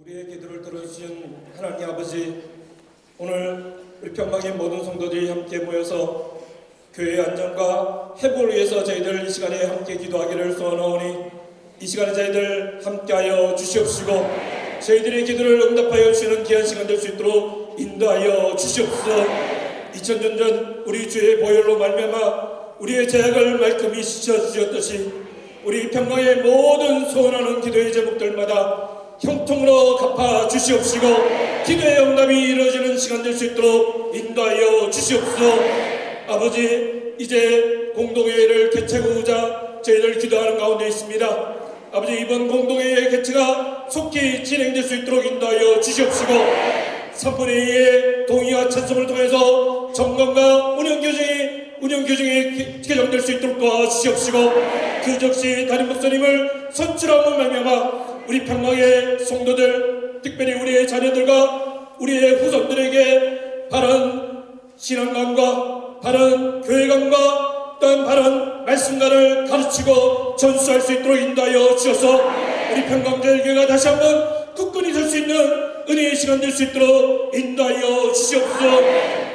우리의 기도를 들어주신 하나님 아버지, 오늘 우리 평강의 모든 성도들이 함께 모여서 교회의 안전과 회복을 위해서 저희들 이 시간에 함께 기도하기를 소원하오니 이 시간에 저희들 함께하여 주시옵시고 저희들의 기도를 응답하여 주시는 귀한 시간 될 수 있도록 인도하여 주시옵소서. 2000년 전 우리 주의 보혈로 말미암아 우리의 죄악을 말끔히 씻어주셨듯이 우리 평강의 모든 소원하는 기도의 제목들마다 형통으로 갚아 주시옵시고 기도의 응답이 이루어지는 시간 될 수 있도록 인도하여 주시옵소서. 아버지, 이제 공동회의를 개최하고자 저희들 기도하는 가운데 있습니다. 아버지, 이번 공동회의 개최가 속히 진행될 수 있도록 인도하여 주시옵시고 3분의 2의 동의와 찬성을 통해서 점검과 운영 규정이 개정될 수 있도록 도와주시옵시고 그 즉시 담임 목사님을 선출함으로 말미암아 우리 평강의 성도들, 특별히 우리의 자녀들과 우리의 후손들에게 바른 신앙감과 바른 교회감과 또한 바른 말씀관을 가르치고 전수할 수 있도록 인도하여 주셔서 우리 평강제일교회가 다시 한번 굳건히 설 수 있는 은혜의 시간 될 수 있도록 인도하여 주시옵소서.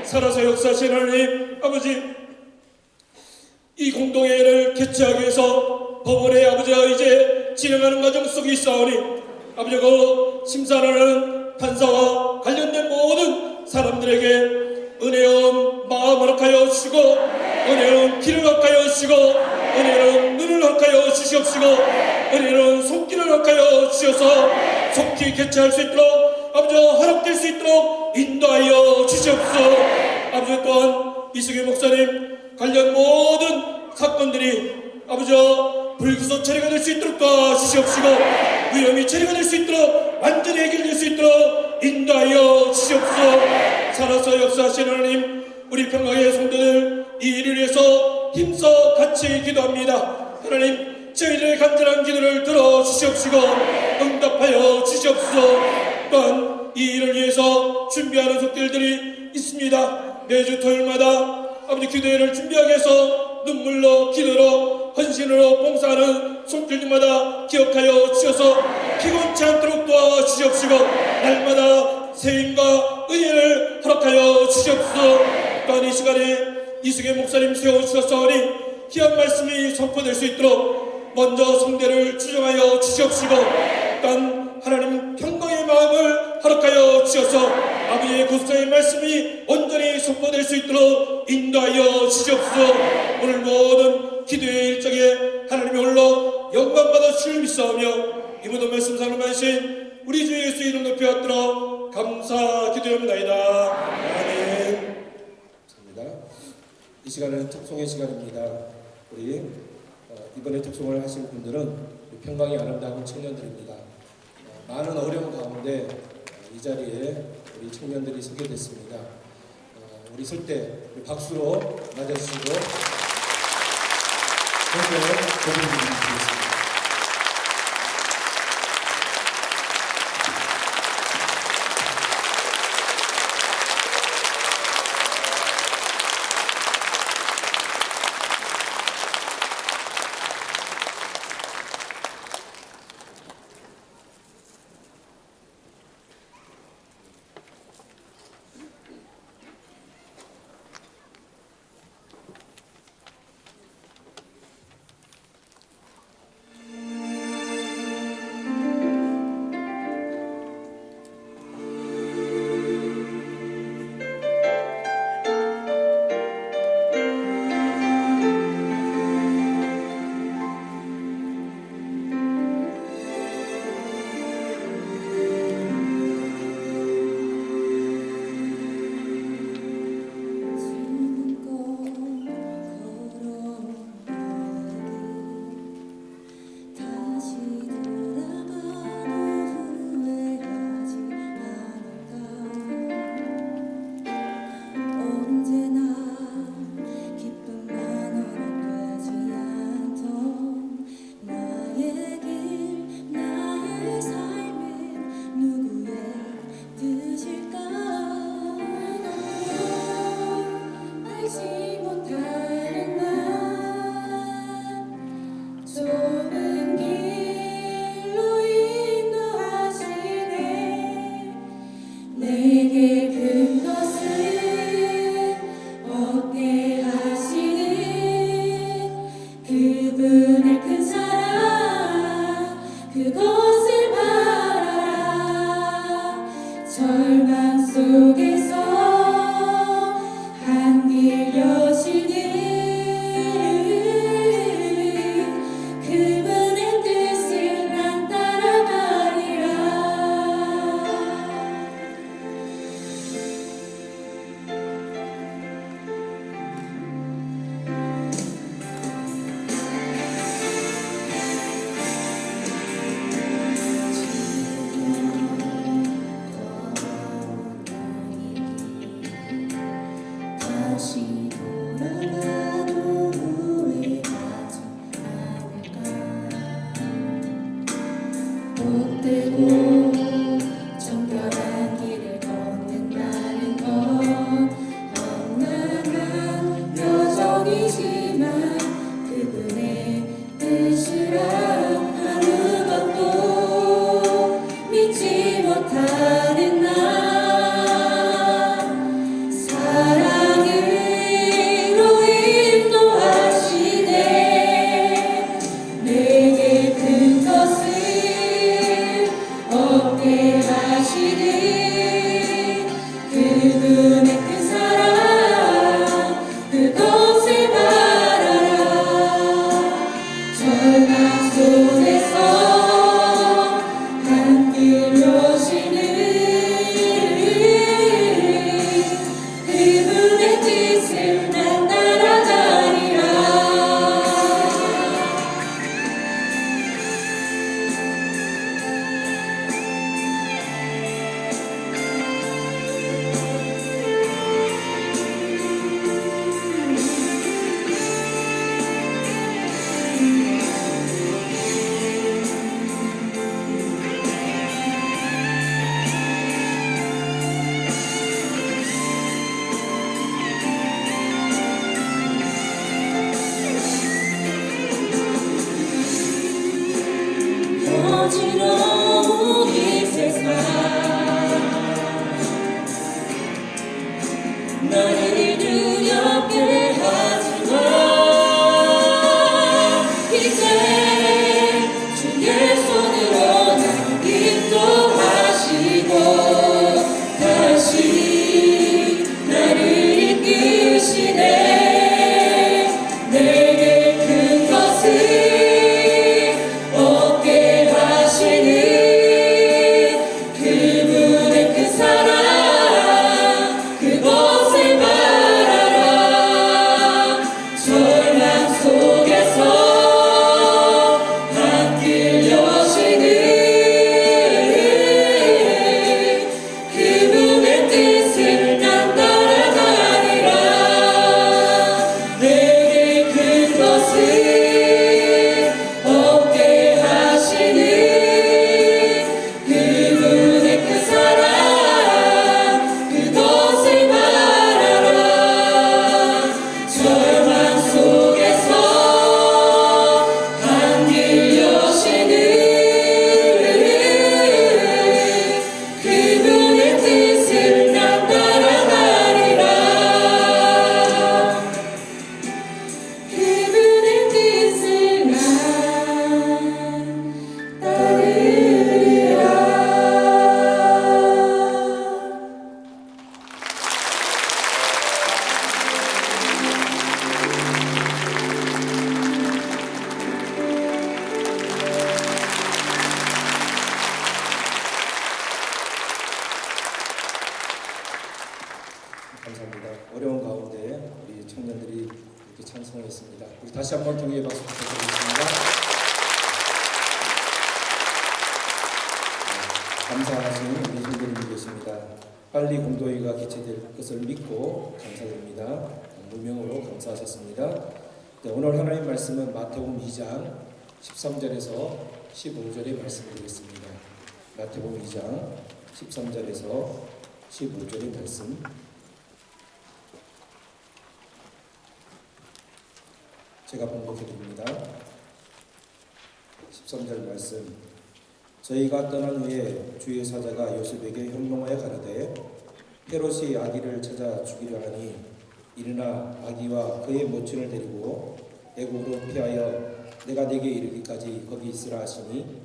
살아서 역사하신 하나님 아버지, 이 공동회의를 개최하기 위해서 법원의 아버지가 이제 진행하는 과정 속에 있사오니 아버지, 그 심사하는 판사와 관련된 모든 사람들에게 은혜로운 마음 허락하여 주시고 은혜로운 길을 허락하여 주시고 은혜로운 눈을 허락하여 주시옵시고 은혜로운 손길을 허락하여 주셔서 속히 개최할 수 있도록 아버지 허락될 수 있도록 인도하여 주시옵소서. 아버지, 또한 이승희 목사님 관련 모든 사건들이 아버지 불구속 처리가 될 수 있도록 도와주시옵시고 위험이 처리가 될 수 있도록 완전히 해결될 수 있도록 인도하여 주시옵소서. 살아서 역사하신 하나님, 우리 평강의 성도들 이 일을 위해서 힘써 같이 기도합니다. 하나님, 저희들의 간절한 기도를 들어주시옵시고 응답하여 주시옵소서. 또한 이 일을 위해서 준비하는 속들들이 있습니다. 매주 토요일마다 아버지 기도회를 준비하기 위해서 눈물로 기도로 헌신으로 봉사하는 손길들마다 기억하여 주셔서 피곤치 않도록 도와주시옵시고 날마다 세임과 은혜를 허락하여 주시옵소서. 또한 이 시간에 이승혜 목사님 세워주셨사오니 귀한 말씀이 선포될 수 있도록 먼저 성대를 주정하여 주시옵시고 또한 하나님 평강의 마음을 허락하여 주셔서 아버지의 구속의 말씀이 온전히 선포될 수 있도록 인도하여 주시옵소서. 오늘 모든 기도의 일정에 하나님이 홀로 영광받아 주실 믿사오며 이 모든 말씀 사랑하신 우리 주 예수 이름 높이 받들어 감사 기도합나이다. 아멘. 감사합니다. 이 시간은 척송의 시간입니다. 우리 이번에 척송을 하신 분들은 평강의 아름다운 청년들입니다. 많은 어려움 가운데 이 자리에 우리 청년들이 서게 됐습니다. 우리 설 때 박수로 맞아주시고 선생님을 고백드리겠습니다. 다시 돌아가도 후회하지 않을까. 못되고 정결한 길을 걷는다는 건 험난한 여정이지만 그분의 뜻이란 아무것도 믿지 못하는 나 사랑으로 인도하시네. 내게 큰 것을 얻게 하시는 그분의 그 사랑 그것을 바라라. 절망 속에서 한 길 여시는 그분의 뜻을 난 따라가리라. 어지러운 이 세상 나를 두렵게 하지마. 이제 주의 손으로 나를 인도하시고 다시 나를 이끄시네. 내게 큰 것을 얻게 하시는 그분의 그 사랑 그것을 바라라. 절망 속에서 한 길 여시는 그분의 뜻을 난 따라가리라. 내게 큰 것을 얻게 하시는 그분의 그 사랑 그것을 바라라. 절망 속에서 한 길 여시는 그분의 뜻을 난 따라가리라. 그분의 뜻을 난 따르리라. 감사합니다. 어려운 가운데 우리 청년들이 이렇게 찬송했습니다. 우리 다시 한번 경의의 박수 부탁드리겠습니다. 감사하시는 우리 성도님이 계십니다. 빨리 공도회가 개최될 것을 믿고 감사드립니다. 무명으로 감사하셨습니다. 네, 오늘 하나님 말씀은 마태복음 2장 13절에서 15절의 말씀드리겠습니다. 마태복음 2장 13절에서 15절의 말씀. 제가 봉독해드립니다. 13절 말씀. 저희가 떠난 후에 주의 사자가 요셉에게 현몽하여 가라되 헤롯이 아기를 찾아 죽이려 하니 일어나 아기와 그의 모친을 데리고 애국으로 피하여 내가 네게 이르기까지 거기 있으라 하시니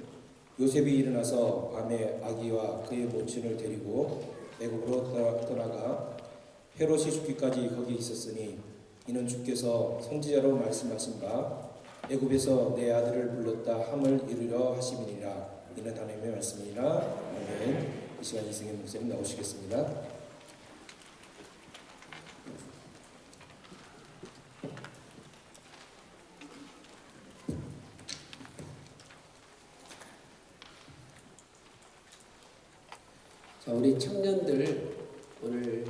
요셉이 일어나서 밤에 아기와 그의 모친을 데리고 애국으로 떠나가 헤롯이 죽기까지 거기 있었으니 이는 주께서 선지자로 말씀하신 바 애굽에서 내 아들을 불렀다 함을 이루려 하심이니라. 이는 하나님의 말씀이니라. 아멘. 이 시간 이승현 목사님 나오시겠습니다. 자, 우리 청년들 오늘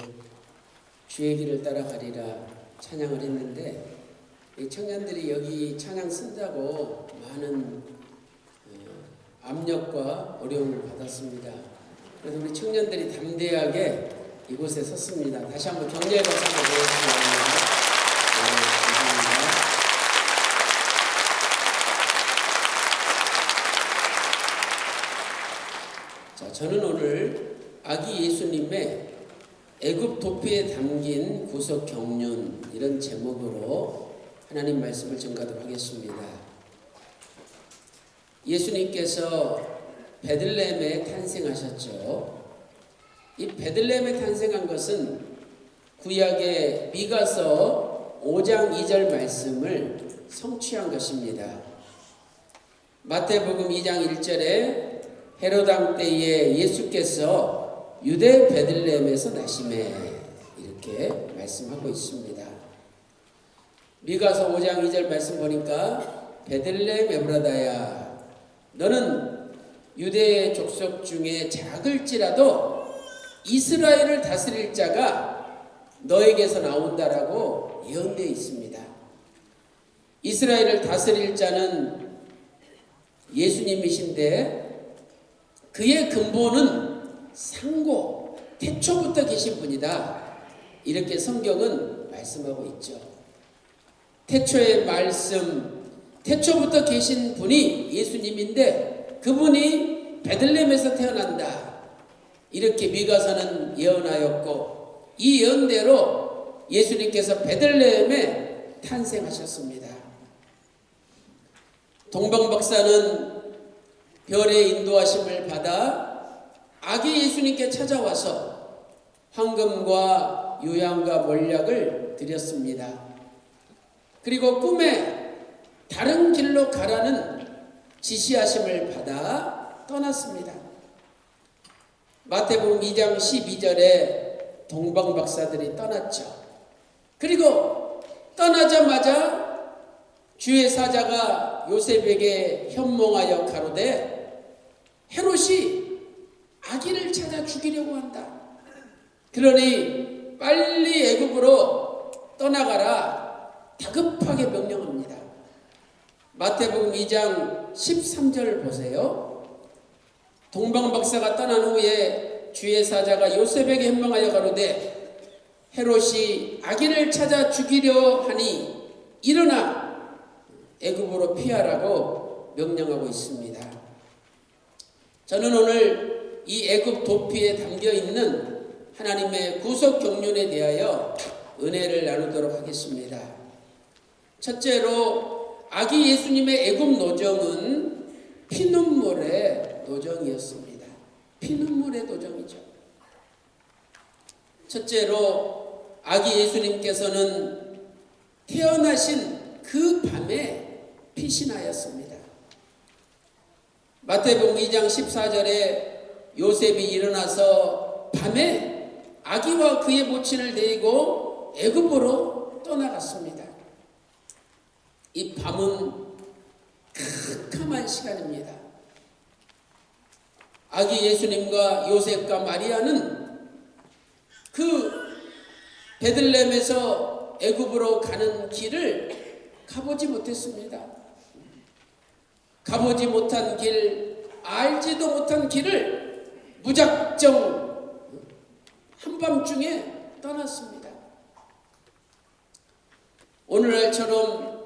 주의 길을 따라가리라 찬양을 했는데 이 청년들이 여기 찬양 쓴다고 많은 압력과 어려움을 받았습니다. 그래서 우리 청년들이 담대하게 이곳에 섰습니다. 다시 한번 격려의 박수 한번 보내주시기 감사합니다. 자, 저는 오늘 아기 예수님의 애굽 도피에 담긴 구속 경륜 이런 제목으로 하나님 말씀을 전가하도록 하겠습니다. 예수님께서 베들레헴에 탄생하셨죠. 이 베들레헴에 탄생한 것은 구약의 미가서 5장 2절 말씀을 성취한 것입니다. 마태복음 2장 1절에 헤로당 때에 예수께서 유대 베들레헴에서 나심에 이렇게 말씀하고 있습니다. 미가서 5장 2절 말씀 보니까 베들레헴 에브라다야 너는 유대의 족속 중에 작을지라도 이스라엘을 다스릴 자가 너에게서 나온다라고 예언되어 있습니다. 이스라엘을 다스릴 자는 예수님이신데 그의 근본은 상고 태초부터 계신 분이다. 이렇게 성경은 말씀하고 있죠. 태초의 말씀, 태초부터 계신 분이 예수님인데 그분이 베들레헴에서 태어난다. 이렇게 미가서는 예언하였고 이 예언대로 예수님께서 베들레헴에 탄생하셨습니다. 동방박사는 별의 인도하심을 받아 아기 예수님께 찾아와서 황금과 유향과 몰약을 드렸습니다. 그리고 꿈에 다른 길로 가라는 지시하심을 받아 떠났습니다. 마태복음 2장 12절에 동방박사들이 떠났죠. 그리고 떠나자마자 주의 사자가 요셉에게 현몽하여 가로되 헤롯이 아기를 찾아 죽이려고 한다. 그러니 빨리 애굽으로 떠나가라 다급하게 명령합니다. 마태복음 2장 13절을 보세요. 동방박사가 떠난 후에 주의 사자가 요셉에게 현명하여 가로되 헤롯이 아기를 찾아 죽이려 하니 일어나 애굽으로 피하라고 명령하고 있습니다. 저는 오늘 이 애굽 도피에 담겨있는 하나님의 구속 경륜에 대하여 은혜를 나누도록 하겠습니다. 첫째로 아기 예수님의 애굽 노정은 피눈물의 노정이었습니다. 피눈물의 노정이죠. 첫째로 아기 예수님께서는 태어나신 그 밤에 피신하였습니다. 마태복음 2장 14절에 요셉이 일어나서 밤에 아기와 그의 모친을 데리고 애굽으로 떠나갔습니다. 이 밤은 캄캄한 시간입니다. 아기 예수님과 요셉과 마리아는 그 베들레헴에서 애굽으로 가는 길을 가보지 못했습니다. 가보지 못한 길, 알지도 못한 길을 무작정 한밤중에 떠났습니다. 오늘날처럼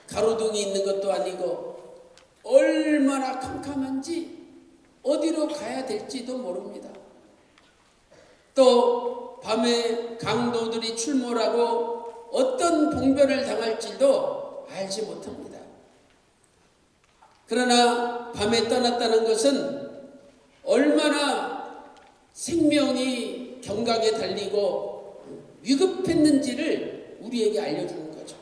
가로등이 있는 것도 아니고 얼마나 캄캄한지 어디로 가야 될지도 모릅니다. 또 밤에 강도들이 출몰하고 어떤 봉변을 당할지도 알지 못합니다. 그러나 밤에 떠났다는 것은 얼마나 생명이 경각에 달리고 위급했는지를 우리에게 알려주는 거죠.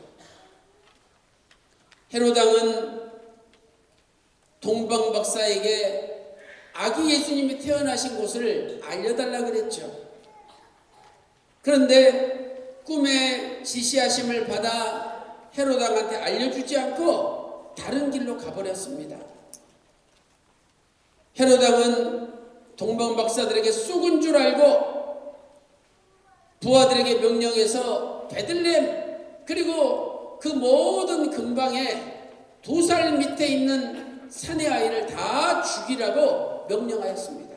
헤로당은 동방박사에게 아기 예수님이 태어나신 곳을 알려달라 그랬죠. 그런데 꿈에 지시하심을 받아 헤로당한테 알려주지 않고 다른 길로 가버렸습니다. 헤로당은 동방박사들에게 쏘은 줄 알고 부하들에게 명령해서 베들레헴 그리고 그 모든 근방에 2살 밑에 있는 사내 아이를 다 죽이라고 명령하였습니다.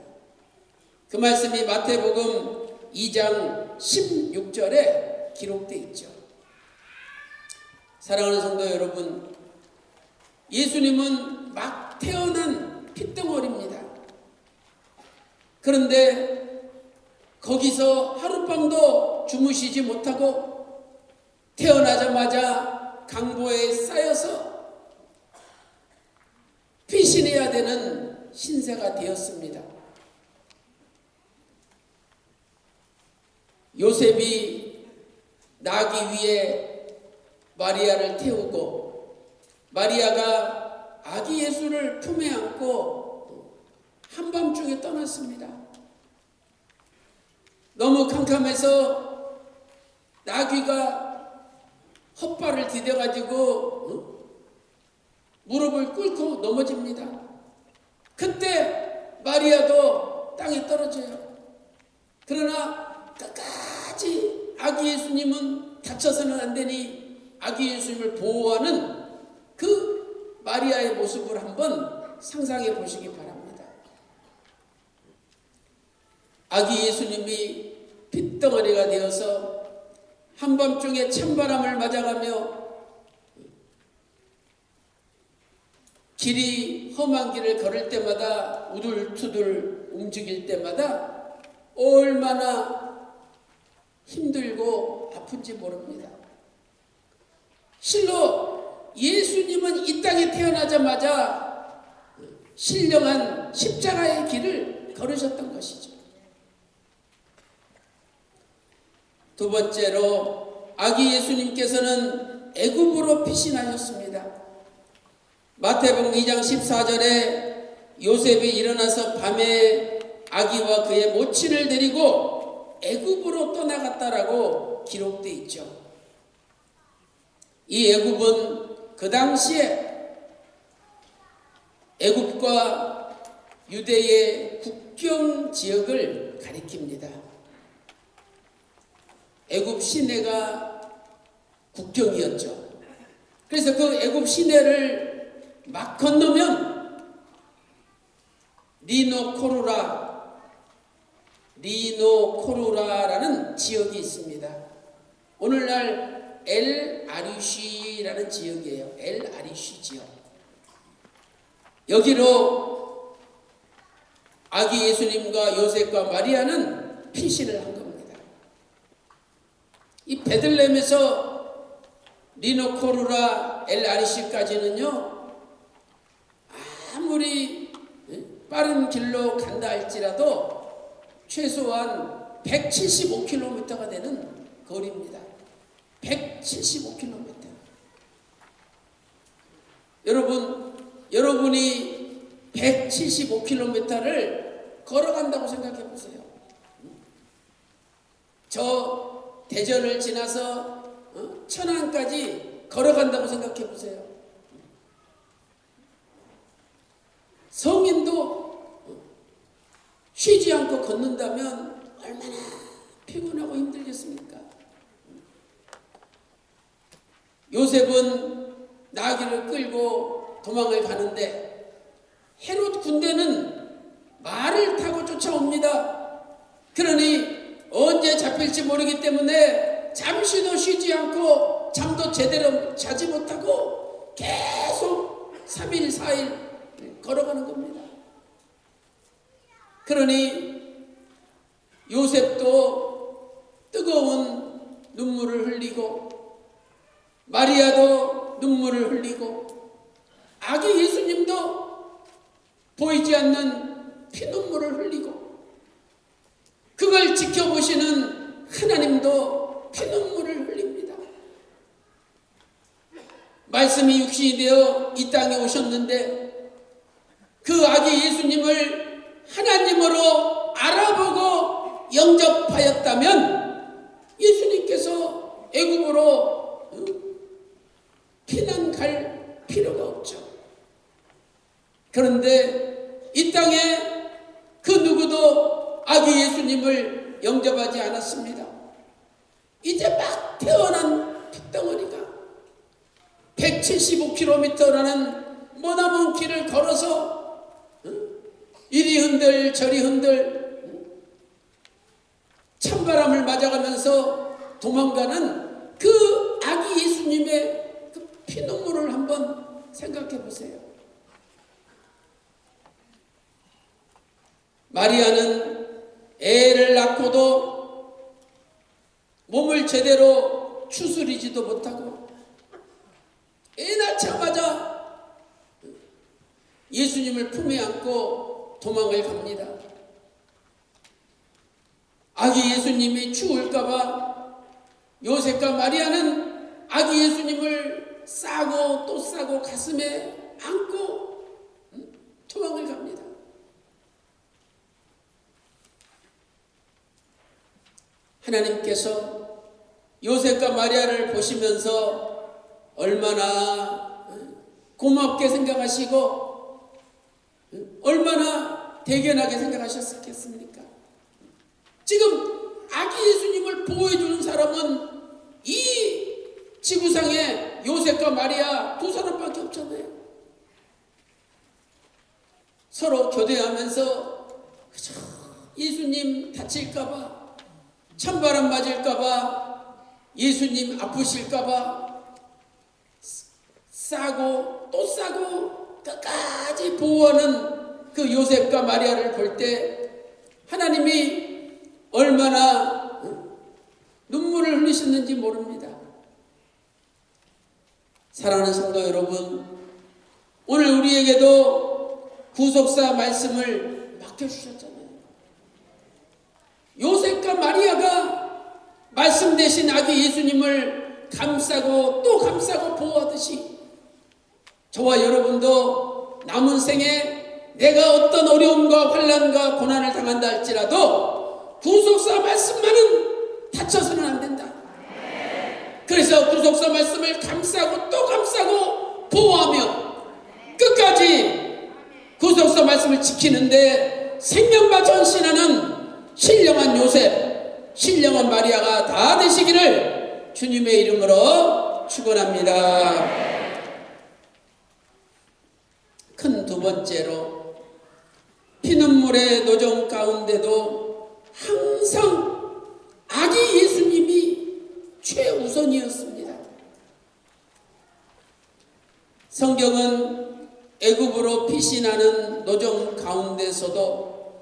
그 말씀이 마태복음 2장 16절에 기록되어 있죠. 사랑하는 성도 여러분, 예수님은 막 태어난 핏덩어리입니다. 그런데 거기서 하룻밤도 주무시지 못하고 태어나자마자 강보에 쌓여서 피신해야 되는 신세가 되었습니다. 요셉이 나귀 위에 마리아를 태우고 마리아가 아기 예수를 품에 안고 한밤중에 떠났습니다. 너무 캄캄해서 나귀가 헛발을 디뎌가지고 무릎을 꿇고 넘어집니다. 그때 마리아도 땅에 떨어져요. 그러나 끝까지 아기 예수님은 다쳐서는 안 되니 아기 예수님을 보호하는 그 마리아의 모습을 한번 상상해 보시기 바랍니다. 아기 예수님이 핏덩어리가 되어서 한밤중에 찬바람을 맞아가며 길이 험한 길을 걸을 때마다 우둘투둘 움직일 때마다 얼마나 힘들고 아픈지 모릅니다. 실로 예수님은 이 땅에 태어나자마자 신령한 십자가의 길을 걸으셨던 것이죠. 두 번째로 아기 예수님께서는 애굽으로 피신하셨습니다. 마태복음 2장 14절에 요셉이 일어나서 밤에 아기와 그의 모친을 데리고 애굽으로 떠나갔다라고 기록되어 있죠. 이 애굽은 그 당시에 애굽과 유대의 국경 지역을 가리킵니다. 애굽 시내가 국경이었죠. 그래서 그 애굽 시내를 막 건너면 리노코루라라는 지역이 있습니다. 오늘날 엘 아리쉬라는 지역이에요. 엘 아리쉬 지역. 여기로 아기 예수님과 요셉과 마리아는 피신을 한 겁니다. 이 베들레헴에서 리노코루라 엘 아리쉬까지는요, 아무리 빠른 길로 간다 할지라도 최소한 175km가 되는 거리입니다. 175km. 여러분이 175km를 걸어간다고 생각해 보세요. 저 대전을 지나서 천안까지 걸어간다고 생각해 보세요. 성인도 쉬지 않고 걷는다면 얼마나 피곤하고 힘들겠습니까? 요셉은 나귀를 끌고 도망을 가는데 헤롯 군대는 말을 타고 쫓아옵니다. 그러니 언제 잡힐지 모르기 때문에 잠시도 쉬지 않고 잠도 제대로 자지 못하고 계속 3일 4일 걸어가는 겁니다. 그러니 요셉도 뜨거운 눈물을 흘리고 마리아도 눈물을 흘리고 아기 예수님도 보이지 않는 피눈물을 흘리고 그걸 지켜보시는 하나님도 피눈물을 흘립니다. 말씀이 육신이 되어 이 땅에 오셨는데 그 아기 예수님을 하나님으로 알아보고 영접하였다면 예수님께서 애굽으로 피난 갈 필요가 없죠. 그런데 이 땅에 그 누구도 아기 예수님을 영접하지 않았습니다. 이제 막 태어난 핏덩어리가 175km라는 머나먼 길을 걸어서 이리 흔들 저리 흔들 찬바람을 맞아가면서 도망가는 그 아기 예수님의 그 피눈물을 한번 생각해 보세요. 마리아는 애를 낳고도 몸을 제대로 추스리지도 못하고 애 낳자마자 예수님을 품에 안고 도망을 갑니다. 아기 예수님이 추울까봐 요셉과 마리아는 아기 예수님을 싸고 또 싸고 가슴에 안고 도망을 갑니다. 하나님께서 요셉과 마리아를 보시면서 얼마나 고맙게 생각하시고 얼마나 대견하게 생각하셨겠습니까? 지금 아기 예수님을 보호해주는 사람은 이 지구상에 요셉과 마리아 두 사람밖에 없잖아요. 서로 교대하면서 예수님 다칠까봐, 찬바람 맞을까봐, 예수님 아프실까봐 싸고 또 싸고 끝까지 보호하는 그 요셉과 마리아를 볼 때 하나님이 얼마나 눈물을 흘리셨는지 모릅니다. 사랑하는 성도 여러분, 오늘 우리에게도 구속사 말씀을 맡겨주셨잖아요. 요셉과 마리아가 말씀 대신 아기 예수님을 감싸고 또 감싸고 보호하듯이 저와 여러분도 남은 생에 내가 어떤 어려움과 환난과 고난을 당한다 할지라도 구속사 말씀만은 다쳐서는 안 된다. 그래서 구속사 말씀을 감싸고 또 감싸고 보호하며 끝까지 구속사 말씀을 지키는데 생명과 전신하는 신령한 요셉, 신령한 마리아가 다 되시기를 주님의 이름으로 축원합니다. 큰 두 번째로 피눈물의 노정 가운데도 항상 아기 예수님이 최우선이었습니다. 성경은 애굽으로 피신하는 노정 가운데서도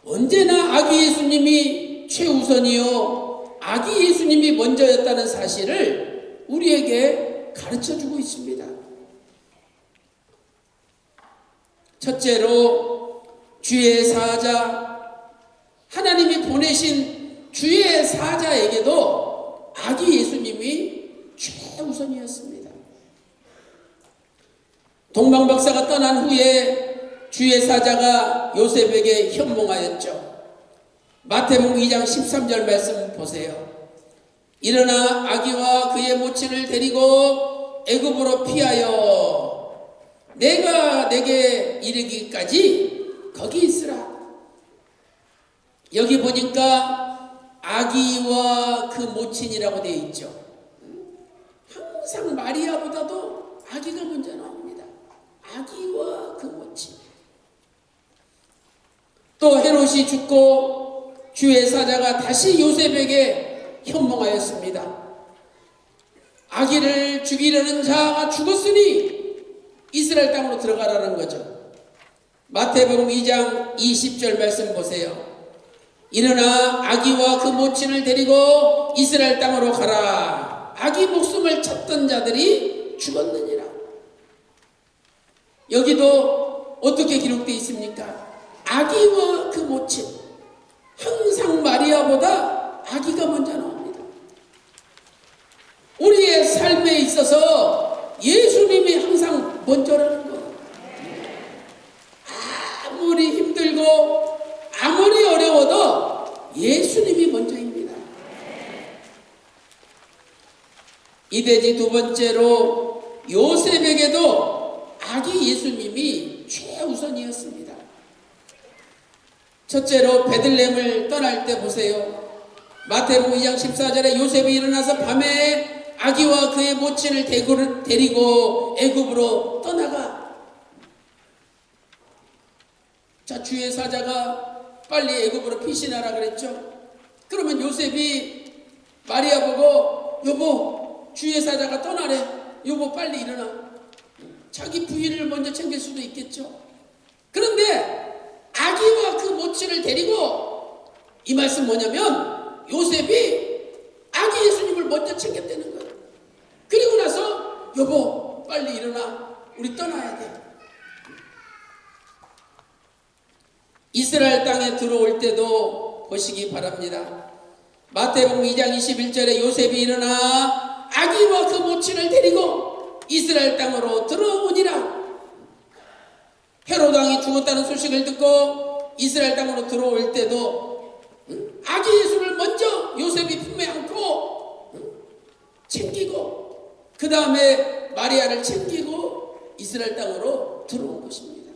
언제나 아기 예수님이 최우선이요 아기 예수님이 먼저였다는 사실을 우리에게 가르쳐주고 있습니다. 첫째로 주의 사자, 하나님이 보내신 주의 사자에게도 아기 예수님이 최우선이었습니다. 동방박사가 떠난 후에 주의 사자가 요셉에게 현몽하였죠. 마태복음 2장 13절 말씀 보세요. 일어나 아기와 그의 모친을 데리고 애굽으로 피하여 내가 내게 이르기까지 거기 있으라. 여기 보니까 아기와 그 모친이라고 되어 있죠. 항상 마리아보다도 아기가 먼저 나옵니다. 아기와 그 모친. 또 헤롯이 죽고 주의 사자가 다시 요셉에게 현몽하였습니다. 아기를 죽이려는 자가 죽었으니 이스라엘 땅으로 들어가라는 거죠. 마태복음 2장 20절 말씀 보세요. 일어나 아기와 그 모친을 데리고 이스라엘 땅으로 가라. 아기 목숨을 찾던 자들이 죽었느니라. 여기도 어떻게 기록되어 있습니까? 아기와 그 모친. 항상 마리아보다 아기가 먼저 나옵니다. 우리의 삶에 있어서 예수님이 항상 먼저라는 것. 아무리 힘들고 아무리 어려워도 예수님이 먼저입니다. 이대지 두 번째로 요셉에게도 아기 예수님이 최우선이었습니다. 첫째로 베들레헴을 떠날 때 보세요. 마태복음 2장 14절에 요셉이 일어나서 밤에 아기와 그의 모친을 데리고 애굽으로 떠나가. 자, 주의 사자가 빨리 애굽으로 피신하라 그랬죠. 그러면 요셉이 마리아 보고 여보 주의 사자가 떠나래. 여보 빨리 일어나. 자기 부인을 먼저 챙길 수도 있겠죠. 그런데 아기와 그 모친을 데리고, 이 말씀 뭐냐면 요셉이 아기 예수님을 먼저 챙겼다는 거예요. 그리고 나서 여보 빨리 일어나 우리 떠나야 돼. 이스라엘 땅에 들어올 때도 보시기 바랍니다. 마태복음 2장 21절에 요셉이 일어나 아기와 그 모친을 데리고 이스라엘 땅으로 들어오니라. 헤롯 왕이 죽었다는 소식을 듣고 이스라엘 땅으로 들어올 때도 아기 예수를 먼저 요셉이 품에 안고 챙기고 그 다음에 마리아를 챙기고 이스라엘 땅으로 들어온 것입니다.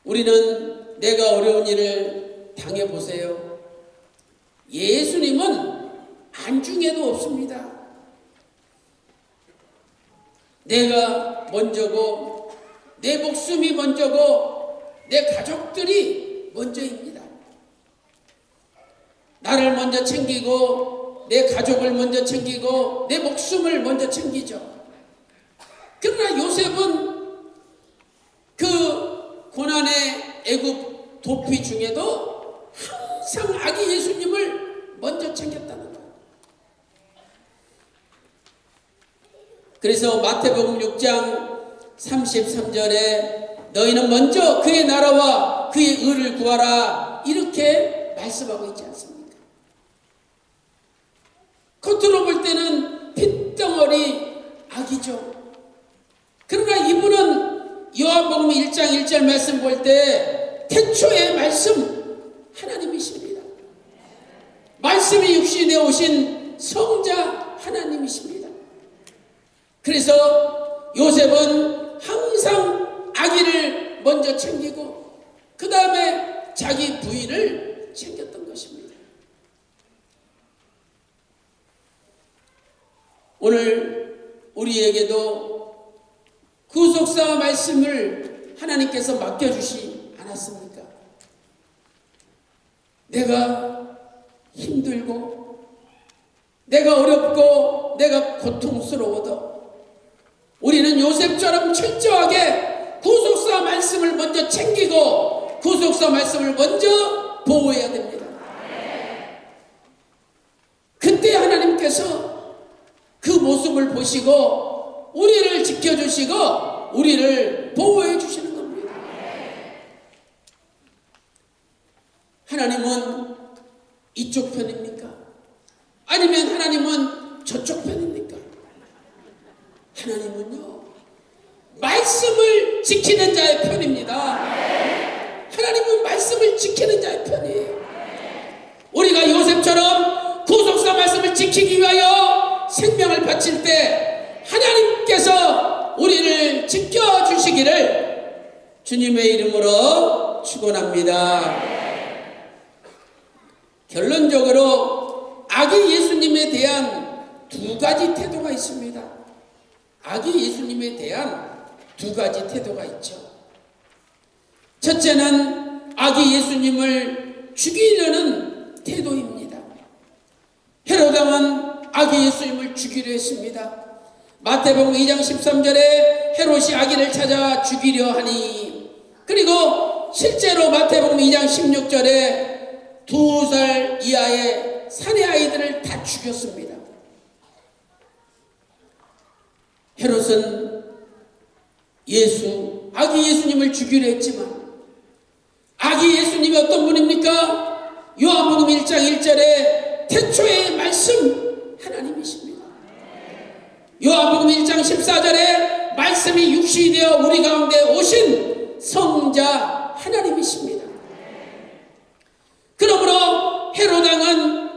우리는 내가 어려운 일을 당해보세요. 예수님은 안중에도 없습니다. 내가 먼저고 내 목숨이 먼저고 내 가족들이 먼저입니다. 나를 먼저 챙기고 내 가족을 먼저 챙기고 내 목숨을 먼저 챙기죠. 그러나 요셉은 그 고난의 애굽 도피 중에도 항상 아기 예수님을 먼저 챙겼다는 거예요. 그래서 마태복음 6장 33절에 너희는 먼저 그의 나라와 그의 의를 구하라 이렇게 말씀하고 있지 않습니까? 겉으로 볼 때는 핏덩어리 아기죠. 그러나 이분은 요한복음 1장 1절 말씀 볼 때 태초의 말씀 하나님이십니다. 말씀이 육신에 오신 성자 하나님이십니다. 그래서 요셉은 항상 아기를 먼저 챙기고 그 다음에 자기 부인을 챙겼던 것입니다. 오늘 우리에게도 구속사 말씀을 하나님께서 맡겨주시 않았습니까? 내가 힘들고 내가 어렵고 내가 고통스러워도 우리는 요셉처럼 철저하게 구속사 말씀을 먼저 챙기고 구속사 말씀을 먼저 보호해야 됩니다. 그때 하나님께서 그 모습을 보시고 우리를 지켜주시고 우리를 보호해 주시는 겁니다. 하나님은 이쪽 편입니까? 아니면 하나님은 저쪽 편입니까? 하나님은요 말씀을 지키는 자의 편입니다. 하나님은 말씀을 지키는 자의 편이에요. 우리가 요셉처럼 구속사 말씀을 지키기 위하여 생명을 바칠 때 하나님께서 우리를 지켜주시기를 주님의 이름으로 축원합니다. 결론적으로 아기 예수님에 대한 두 가지 태도가 있습니다. 아기 예수님에 대한 두 가지 태도가 있죠. 첫째는 아기 예수님을 죽이려는 태도입니다. 헤롯 왕은 아기 예수님을 죽이려 했습니다. 마태복음 2장 13절에 헤롯이 아기를 찾아 죽이려 하니, 그리고 실제로 마태복음 2장 16절에 2살 이하의 사내 아이들을 다 죽였습니다. 헤롯은 아기 예수님을 죽이려 했지만 아기 예수님이 어떤 분입니까? 요한복음 1장 1절에 태초의 말씀 하나님이십니다. 요한복음 1장 14절에 말씀이 육신이 되어 우리 가운데 오신 성자 하나님이십니다. 그러므로 헤롯 왕은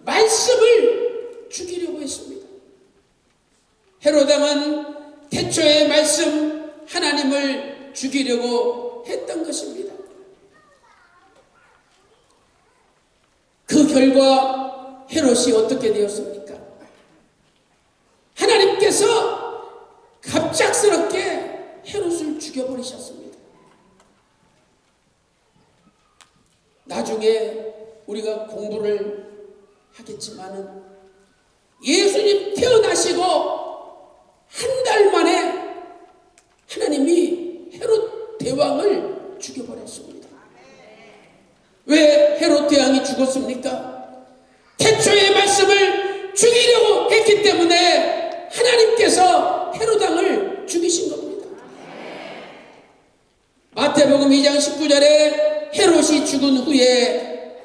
말씀을 죽이려고 했습니다. 헤롯 왕은 태초의 말씀 하나님을 죽이려고 했던 것입니다. 결과 헤롯이 어떻게 되었습니까? 하나님께서 갑작스럽게 헤롯을 죽여버리셨습니다. 나중에 우리가 공부를 하겠지만은 예수님 태어나시고 한 달 만에 하나님이 헤롯 대왕을 죽여버렸습니다. 왜 헤롯 대왕이 죽었습니까? 태초의 말씀을 죽이려고 했기 때문에 하나님께서 헤롯 왕을 죽이신 겁니다. 마태복음 2장 19절에 헤롯이 죽은 후에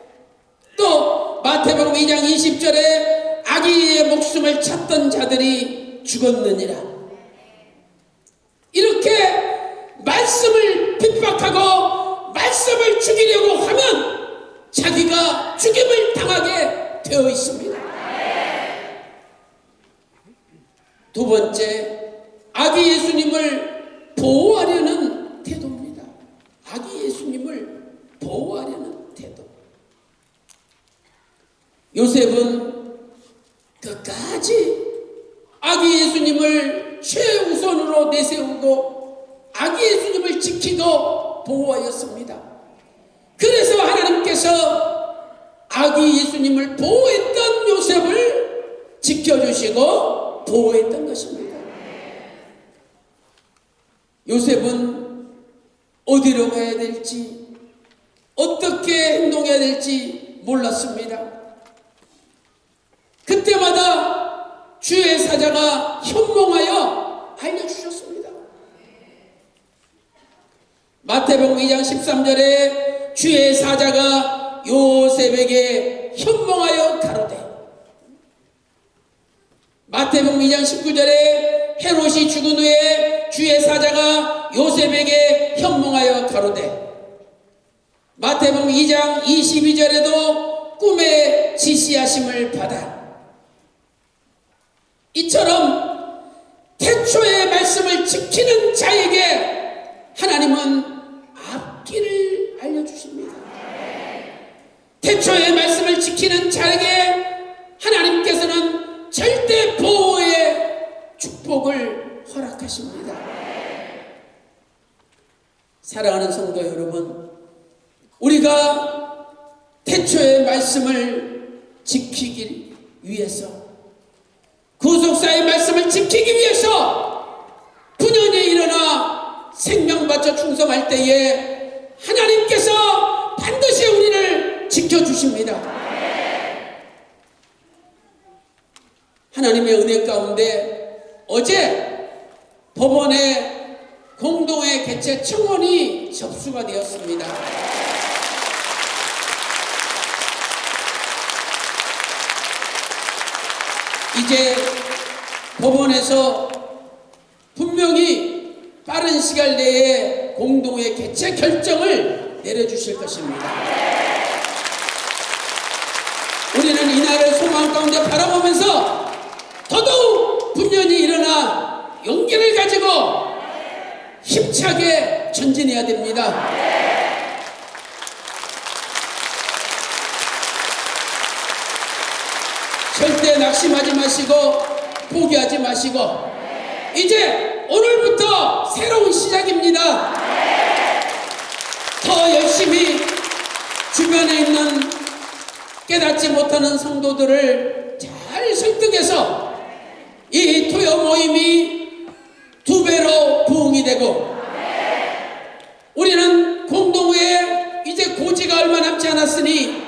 또 마태복음 2장 20절에 아기의 목숨을 찾던 자들이 죽었느니라. 이렇게 말씀을 핍박하고 말씀을 죽이려고 하면 자기가 죽임을 당하게 되어 있습니다. 두 번째, 아기 예수님을 보호하려는 태도입니다. 아기 예수님을 보호하려는 태도. 요셉은 끝까지 아기 예수님을 최우선으로 내세우고 아기 예수님을 지키고 보호하였습니다. 그래서 하나님께서 아기 예수님을 보호했던 요셉을 지켜주시고 보호했던 것입니다. 요셉은 어디로 가야 될지, 어떻게 행동해야 될지 몰랐습니다. 그때마다 주의 사자가 현몽하여 알려주셨습니다. 마태복음 2장 13절에 주의 사자가 요셉에게 현몽하여 가로되, 마태복음 2장 19절에 헤롯이 죽은 후에 주의 사자가 요셉에게 현몽하여 가로되, 마태복음 2장 22절에도 꿈에 지시하심을 받아. 이처럼 태초의 말씀을 지키는 자에게 하나님은 앞길을 알려주십니다. 태초의 말씀을 지키는 자에게 하나님께서는 절대 보호의 축복을 허락하십니다. 사랑하는 성도 여러분, 우리가 태초의 말씀을 지키기 위해서, 구속사의 말씀을 지키기 위해서 분연히 일어나 생명 바쳐 충성할 때에 하나님께서 반드시 우리를 지켜주십니다. 하나님의 은혜 가운데 어제 법원의 공동회 개최 청원이 접수가 되었습니다. 이제 법원에서 분명히 빠른 시간 내에 공동회 개최 결정을 내려주실 것입니다. 우리는 이날을 소망 가운데 바라보면서 더더욱 분연히 일어나 용기를 가지고 힘차게 전진해야 됩니다. 절대 낙심하지 마시고 포기하지 마시고 이제 오늘부터 새로운 시작입니다. 더 열심히 주변에 있는 깨닫지 못하는 성도들을 잘 설득해서 이 토요 모임이 2배로 부흥이 되고 우리는 공동회에 이제 고지가 얼마 남지 않았으니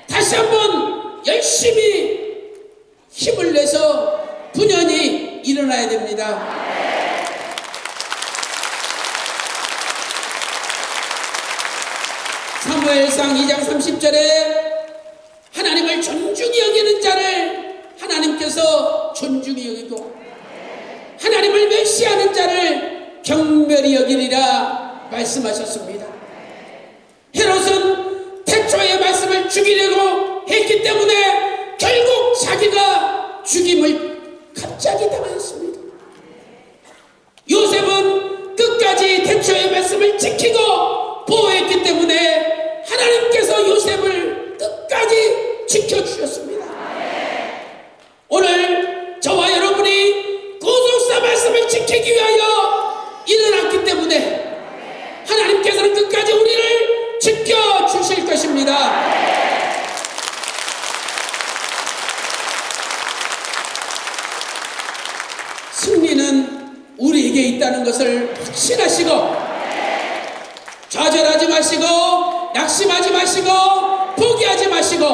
다시 한번 열심히 힘을 내서 분연히 일어나야 됩니다. 사무엘상 2장 30절에 하나님을 존중히 여기는 자를 하나님께서 존중히 여기고 하나님을 멸시하는 자를 경멸히 여기리라 말씀하셨습니다. 헤롯은 태초의 말씀을 죽이려고 했기 때문에 결국 자기가 죽임을 갑자기 당하였습니다. 요셉은 끝까지 태초의 말씀을 지키고 보호했기 때문에 하나님께서 요셉을 끝까지 있다는 것을 확신하시고 좌절하지 마시고 낙심하지 마시고 포기하지 마시고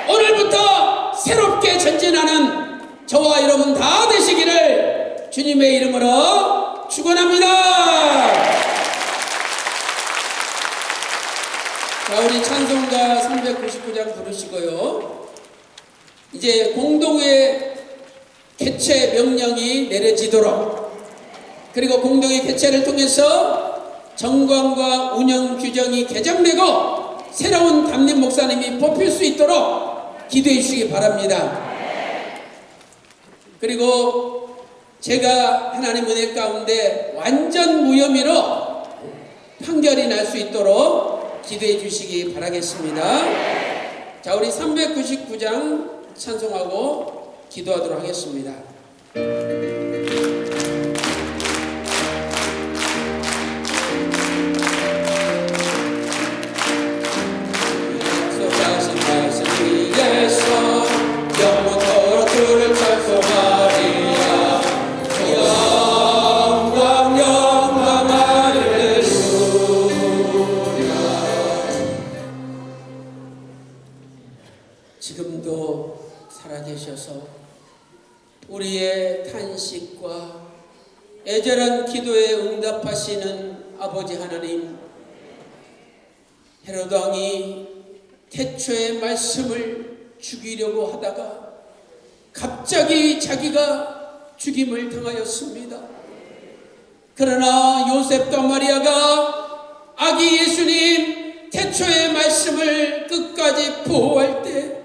오늘부터 새롭게 전진하는 저와 여러분 다 되시기를 주님의 이름으로 축원합니다. 자, 우리 찬송가 399장 부르시고요. 이제 공동의 개최 명령이 내려지도록, 그리고 공동의 개최를 통해서 정관과 운영 규정이 개정되고 새로운 담임 목사님이 뽑힐 수 있도록 기도해 주시기 바랍니다. 그리고 제가 하나님 은혜 가운데 완전 무혐의로 판결이 날 수 있도록 기도해 주시기 바라겠습니다. 자, 우리 399장 찬송하고 기도하도록 하겠습니다. 약속하신 말씀 위에서 영원토록 주를 찬송하리라. 영광 영광 할렐루야. 지금도 살아계셔서 우리의 탄식과 애절한 기도에 응답하시는 아버지 하나님, 헤롯 왕이 태초의 말씀을 죽이려고 하다가 갑자기 자기가 죽임을 당하였습니다. 그러나 요셉과 마리아가 아기 예수님 태초의 말씀을 끝까지 보호할 때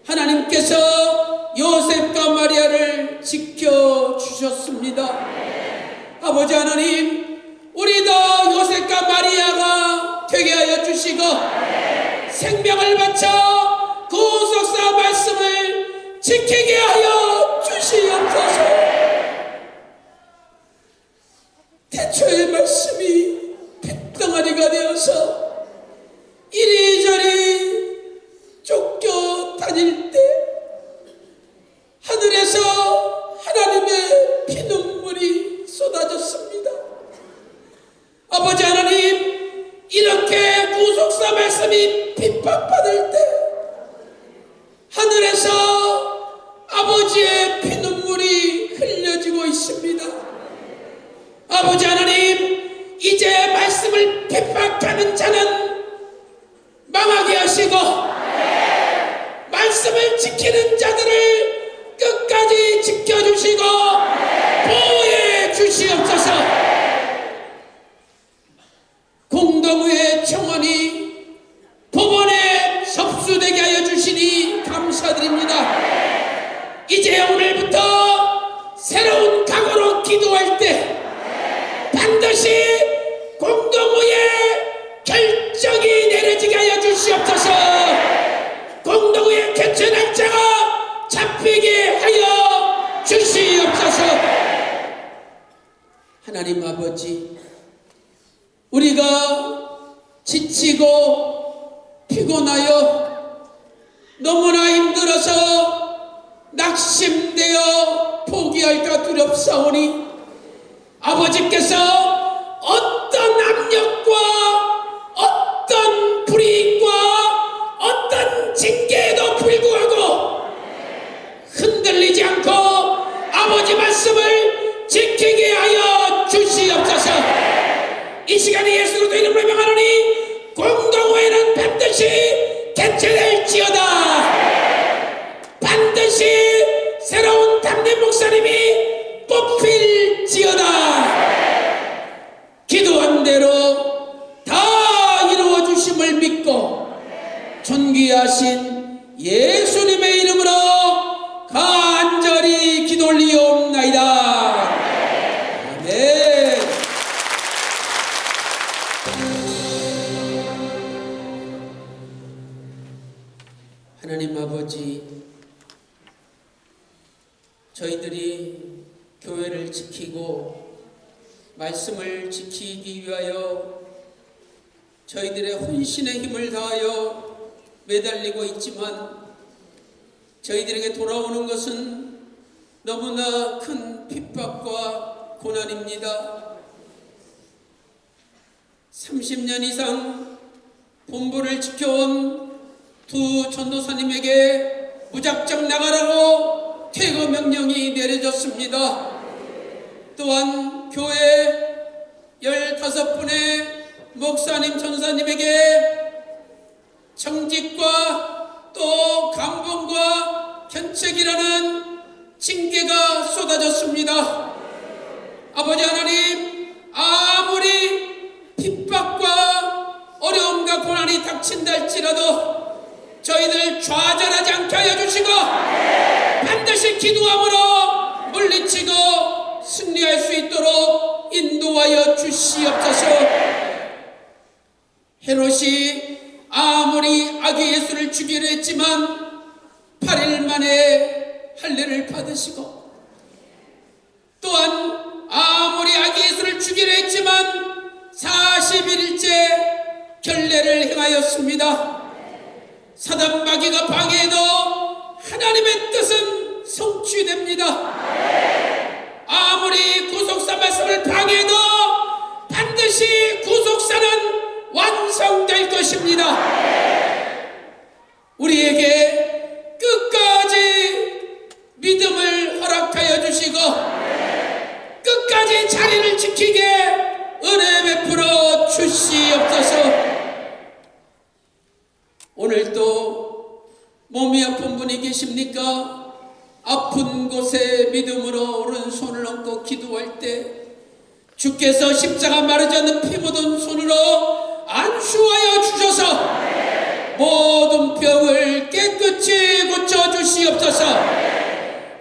하나님께서 요셉과 마리아를 지켜주셨습니다. 아버지 하나님, 우리도 요셉과 마리아가 되게 하여 주시고 생명을 바쳐 구속사 말씀을 지키게 하여 주시옵소서. 태초의 말씀이 핏덩어리가 되어서 이리저리 쫓겨 다닐 때 하늘에서 하나님의 피눈물이 쏟아졌습니다. 아버지 하나님, 이렇게 구속사 말씀이 핍박받을 때 하늘에서 아버지의 피눈물이 흘려지고 있습니다. 아버지 하나님, 이제 말씀을 핍박하는 자는 망하게 하시고 말씀을 지키는 자들을 끝까지 지켜주시고 보호해 주시옵소서. 공동의 청원이 법원에 접수되게 하여 주시니 감사드립니다. 이제 오늘부터 새로운 각오로 기도할 때 반드시 공동의 결정이 내려지게 하여 주시옵소서. 공동의 개최 날짜가 잡히게 하여 주시옵소서. 하나님 아버지, 우리가 지치고 피곤하여 너무나 힘들어서 낙심되어 포기할까 두렵사오니 아버지께서 어떤 압력과 어떤 불이익과 어떤 징계에도 불구하고 흔들리지 않고 아버지 말씀을 지키게 하여 주시옵소서. 이 시간에 예수 그리스도 이름으로 명하노니 공동회는 반드시 개최될지어다. 반드시 새로운 담임 목사님이 뽑힐지어다. 기도한 대로 다 이루어 주심을 믿고 존귀하신 예수님의 이름으로 간절히 기도 올리옵나이다. 아멘. 하나님 아버지, 저희들이 교회를 지키고 말씀을 지키기 위하여 저희들의 혼신의 힘을 다하여 매달리고 있지만 저희들에게 돌아오는 것은 너무나 큰 핍박과 고난입니다. 30년 이상 본부를 지켜온 두 전도사님에게 무작정 나가라고 퇴거 명령이 내려졌습니다. 또한 교회 15분의 목사님 전사님에게 정직과 또 감봉과 견책이라는 징계가 쏟아졌습니다. 아버지 하나님, 아무리 핍박과 어려움과 고난이 닥친다 할지라도 저희들 좌절하지 않게 하여 주시고 반드시 기도함으로 물리치고 승리할 수 있도록 인도하여 주시옵소서. 헤롯이 아무리 아기 예수를 죽이려 했지만 8일 만에 할례를 받으시고, 또한 아무리 아기 예수를 죽이려 했지만 40일째 결례를 행하였습니다. 사단 마귀가 방해해도 하나님의 뜻은 성취됩니다. 아무리 구속사 말씀을 방해해도 반드시 구속사는 완성될 것입니다. 우리에게 끝까지 믿음을 허락하여 주시고 끝까지 자리를 지키게 은혜 베풀어 주시옵소서. 오늘도 몸이 아픈 분이 계십니까? 아픈 곳에 믿음으로 오른손을 얹고 기도할 때 주께서 십자가 마르지 않는 피 묻은 손으로 안수하여 주셔서 모든 병을 깨끗이 고쳐주시옵소서.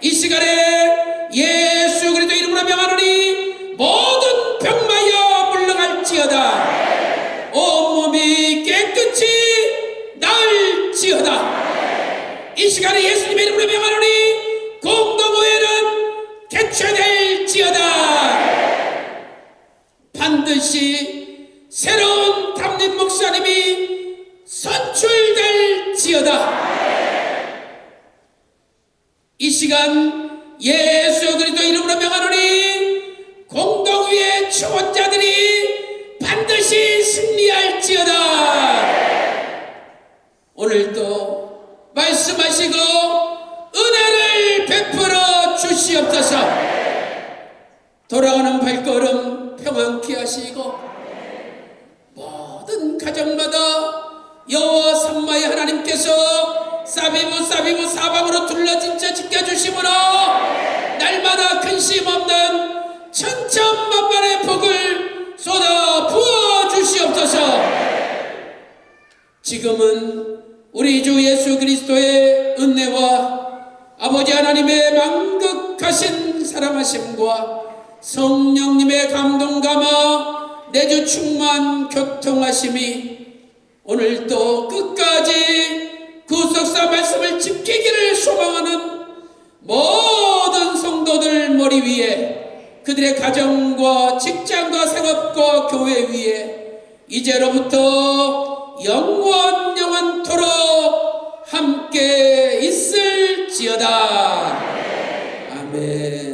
이 시간에 예수 그리스도 이름으로 명하노니 모든 병마여 물러갈지어다. 온몸이 깨끗이 나을지어다. 이 시간에 예수님의 이름으로 명하노니 공동의회는 개최될지어다. 반드시 새로운 담임 목사님이 선출될지어다. 이 시간 예수 그리스도 이름으로 명하노니 공동의회 초원자들이 반드시 승리할지어다. 오늘도 말씀하시고 은혜를 베풀어 주시옵소서. 돌아가는 발걸음 평안케 하시고 모든 가정마다 여호와 삼마의 하나님께서 사비부 사방으로 둘러진 채 지켜주심으로 날마다 근심 없는 천천만만의 복을 쏟아 부어 주시옵소서. 지금은 우리 주 예수 그리스도의 은혜와 아버지 하나님의 만극하신 사랑하심과 성령님의 감동감화 내주 충만 교통하심이 오늘도 끝까지 구속사 말씀을 지키기를 소망하는 모든 성도들 머리 위에, 그들의 가정과 직장과 생업과 교회 위에 이제로부터 영원토록 함께 있을지어다. 아멘.